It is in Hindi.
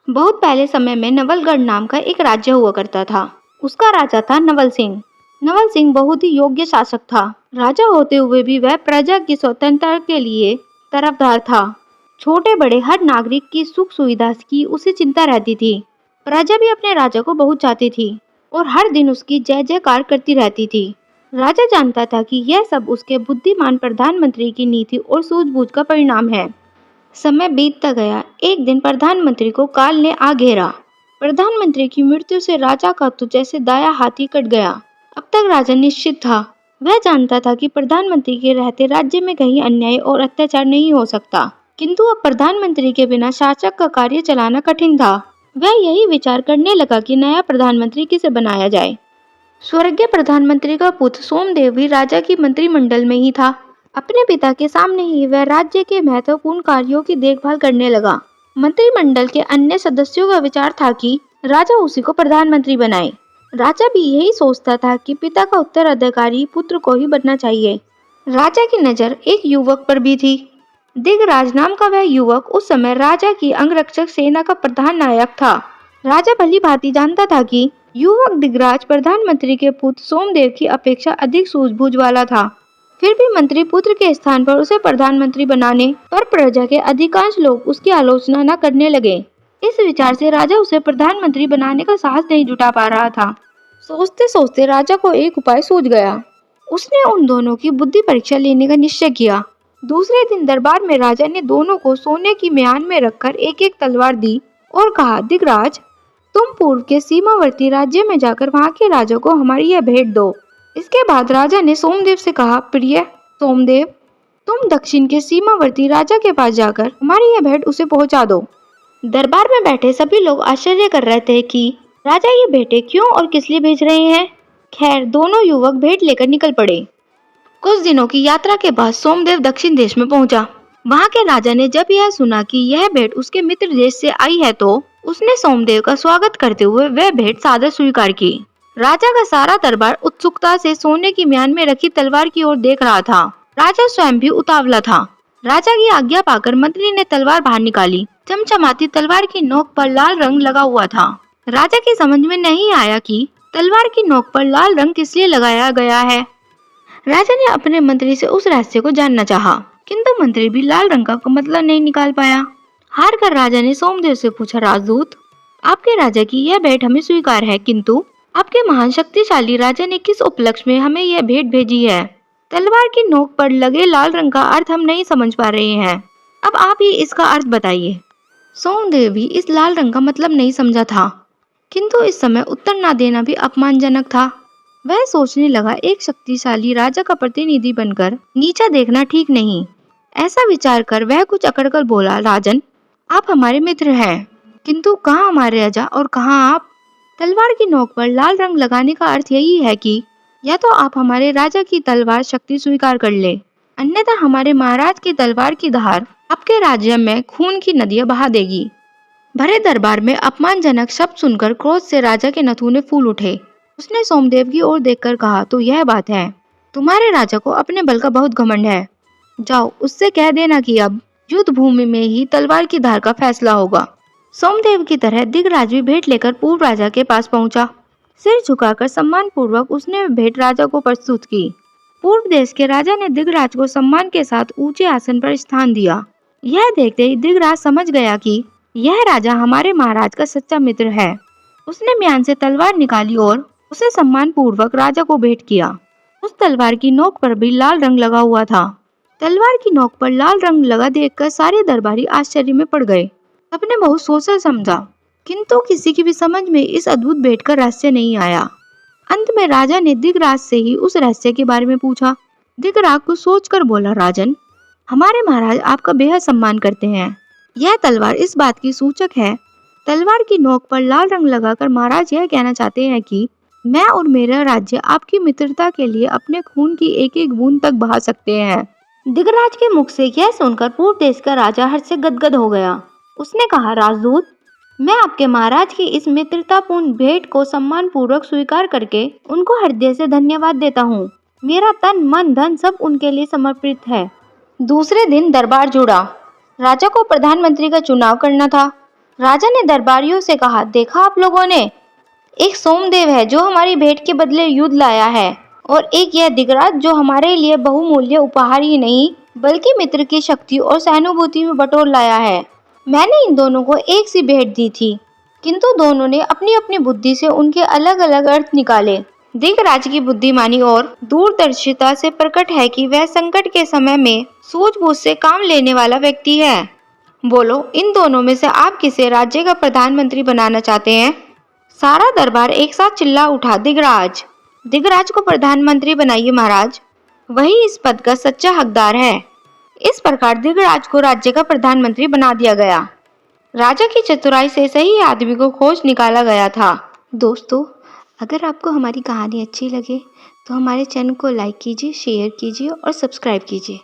बहुत पहले समय में नवलगढ़ नाम का एक राज्य हुआ करता था। उसका राजा था नवल सिंह। नवल सिंह बहुत ही योग्य शासक था। राजा होते हुए भी वह प्रजा की स्वतंत्रता के लिए तरफदार था। छोटे बड़े हर नागरिक की सुख सुविधा की उसे चिंता रहती थी। प्रजा भी अपने राजा को बहुत चाहती थी और हर दिन उसकी जय जयकार करती रहती थी। राजा जानता था कि यह सब उसके बुद्धिमान प्रधानमंत्री की नीति और सूझबूझ का परिणाम है। समय बीतता गया। एक दिन प्रधानमंत्री को काल ने आ घेरा। प्रधानमंत्री की मृत्यु से राजा का तो जैसे दाया हाथ ही कट गया। अब तक राजा निश्चित था। वह जानता था कि प्रधानमंत्री के रहते राज्य में कहीं अन्याय और अत्याचार नहीं हो सकता, किंतु अब प्रधानमंत्री के बिना शासक का कार्य चलाना कठिन था। वह यही विचार करने लगा कि नया प्रधानमंत्री किसे बनाया जाए। स्वर्गीय प्रधानमंत्री का पुत्र सोमदेव भी राजा की मंत्रिमंडल में ही था। अपने पिता के सामने ही वह राज्य के महत्वपूर्ण कार्यों की देखभाल करने लगा। मंत्रिमंडल के अन्य सदस्यों का विचार था कि राजा उसी को प्रधानमंत्री बनाए। राजा भी यही सोचता था कि पिता का उत्तराधिकारी पुत्र को ही बनना चाहिए। राजा की नजर एक युवक पर भी थी। दिगराज नाम का वह युवक उस समय राजा की अंगरक्षक सेना का प्रधान नायक था। राजा भली भांति जानता था कि युवक दिगराज प्रधानमंत्री के पुत्र सोमदेव की अपेक्षा अधिक सूझबूझ वाला था। फिर भी मंत्री पुत्र के स्थान पर उसे प्रधानमंत्री बनाने पर प्रजा के अधिकांश लोग उसकी आलोचना न करने लगे। इस विचार से राजा उसे प्रधानमंत्री बनाने का साहस नहीं जुटा पा रहा था। सोचते सोचते राजा को एक उपाय सूझ गया। उसने उन दोनों की बुद्धि परीक्षा लेने का निश्चय किया। दूसरे दिन दरबार में राजा ने दोनों को सोने की म्यान में रखकर एक एक तलवार दी और कहा, दिगराज, तुम पूर्व के सीमावर्ती राज्य में जाकर वहां के राजा को हमारी यह भेंट दो। इसके बाद राजा ने सोमदेव से कहा, प्रिय सोमदेव, तुम दक्षिण के सीमावर्ती राजा के पास जाकर हमारी यह भेंट उसे पहुंचा दो। दरबार में बैठे सभी लोग आश्चर्य कर रहे थे कि राजा ये भेंटें क्यों और किस लिए भेज रहे हैं। खैर, दोनों युवक भेंट लेकर निकल पड़े। कुछ दिनों की यात्रा के बाद सोमदेव दक्षिण देश में पहुंचा। वहां के राजा ने जब यह सुना कि यह भेंट उसके मित्र देश से आई है तो उसने सोमदेव का स्वागत करते हुए वह भेंट सादर स्वीकार की। राजा का सारा दरबार उत्सुकता से सोने की म्यान में रखी तलवार की ओर देख रहा था। राजा स्वयं भी उतावला था। राजा की आज्ञा पाकर मंत्री ने तलवार बाहर निकाली। चमचमाती तलवार की नोक पर लाल रंग लगा हुआ था। राजा की समझ में नहीं आया कि तलवार की नोक पर लाल रंग किस लिए लगाया गया है। राजा ने अपने मंत्री से उस रहस्य को जानना चाहा, किंतु मंत्री भी लाल रंग का मतलब नहीं निकाल पाया। हार कर राजा ने सोमदेव से पूछा, राजदूत, आपके राजा की यह भेंट हमें स्वीकार है, किंतु आपके महान शक्तिशाली राजा ने किस उपलक्ष्य में हमें यह भेंट भेजी है। तलवार की नोक पर लगे लाल रंग का अर्थ हम नहीं समझ पा रहे हैं। अब आप ही इसका अर्थ बताइए। सोमदेव भी इस लाल रंग का मतलब नहीं समझा था, किंतु इस समय उत्तर न देना भी अपमानजनक था। वह सोचने लगा, एक शक्तिशाली राजा का प्रतिनिधि बनकर नीचा देखना ठीक नहीं। ऐसा विचार कर वह कुछ अकड़कर बोला, राजन, आप हमारे मित्र हैं, किंतु कहाँ हमारे राजा और कहाँ आप। तलवार की नोक पर लाल रंग लगाने का अर्थ यही है कि या तो आप हमारे राजा की तलवार शक्ति स्वीकार कर ले, अन्यथा हमारे महाराज की तलवार की धार आपके राज्य में खून की नदियां बहा देगी। भरे दरबार में अपमानजनक शब्द सुनकर क्रोध से राजा के नथुने फूल उठे। उसने सोमदेव की ओर देखकर कहा, तो यह बात है, तुम्हारे राजा को अपने बल का बहुत घमंड है। जाओ, उससे कह देना कि अब युद्ध भूमि में ही तलवार की धार का फैसला होगा। सोमदेव की तरह दिगराज भी भेंट लेकर पूर्व राजा के पास पहुंचा। सिर झुकाकर सम्मान पूर्वक उसने भेंट राजा को प्रस्तुत की। पूर्व देश के राजा ने दिगराज को सम्मान के साथ ऊंचे आसन पर स्थान दिया। यह देखते ही दिगराज समझ गया कि यह राजा हमारे महाराज का सच्चा मित्र है। उसने म्यान से तलवार निकाली और उसे सम्मान पूर्वक राजा को भेंट किया। उस तलवार की नोक पर भी लाल रंग लगा हुआ था। तलवार की नोक पर लाल रंग लगा देखकर सारे दरबारी आश्चर्य में पड़ गए। सबने बहुत सोचा समझा, किंतु किसी की भी समझ में इस अद्भुत भेंट का रहस्य नहीं आया। अंत में राजा ने दिगराज से ही उस रहस्य के बारे में पूछा। दिगराज कुछ सोचकर बोला, राजन, हमारे महाराज आपका बेहद सम्मान करते हैं। यह तलवार इस बात की सूचक है। तलवार की नोक पर लाल रंग लगाकर महाराज यह कहना चाहते हैं कि मैं और मेरा राज्य आपकी मित्रता के लिए अपने खून की एक एक बूंद तक बहा सकते हैं। दिगराज के मुख से यह सुनकर पूर्व देश का राजा हर्ष से गदगद हो गया। उसने कहा, राजदूत, मैं आपके महाराज की इस मित्रतापूर्ण भेंट को सम्मान पूर्वक स्वीकार करके उनको हृदय से धन्यवाद देता हूँ। मेरा तन मन धन सब उनके लिए समर्पित है। दूसरे दिन दरबार जुड़ा। राजा को प्रधानमंत्री का चुनाव करना था। राजा ने दरबारियों से कहा, देखा आप लोगों ने, एक सोमदेव है जो हमारी भेंट के बदले युद्ध लाया है, और एक यह दिगराज जो हमारे लिए बहुमूल्य उपहार ही नहीं बल्कि मित्र की शक्ति और सहानुभूति में बटोर लाया है। मैंने इन दोनों को एक सी भेंट दी थी, किंतु दोनों ने अपनी अपनी बुद्धि से उनके अलग अलग अर्थ निकाले। दिगराज की बुद्धिमानी और दूरदर्शिता से प्रकट है कि वह संकट के समय में सूझबूझ से काम लेने वाला व्यक्ति है। बोलो, इन दोनों में से आप किसे राज्य का प्रधानमंत्री बनाना चाहते हैं? सारा दरबार एक साथ चिल्ला उठा, दिगराज, दिगराज को प्रधानमंत्री बनाइए महाराज, वही इस पद का सच्चा हकदार है। इस प्रकार दिगराज को राज्य का प्रधानमंत्री बना दिया गया। राजा की चतुराई से सही आदमी को खोज निकाला गया था। दोस्तों, अगर आपको हमारी कहानी अच्छी लगे तो हमारे चैनल को लाइक कीजिए, शेयर कीजिए और सब्सक्राइब कीजिए।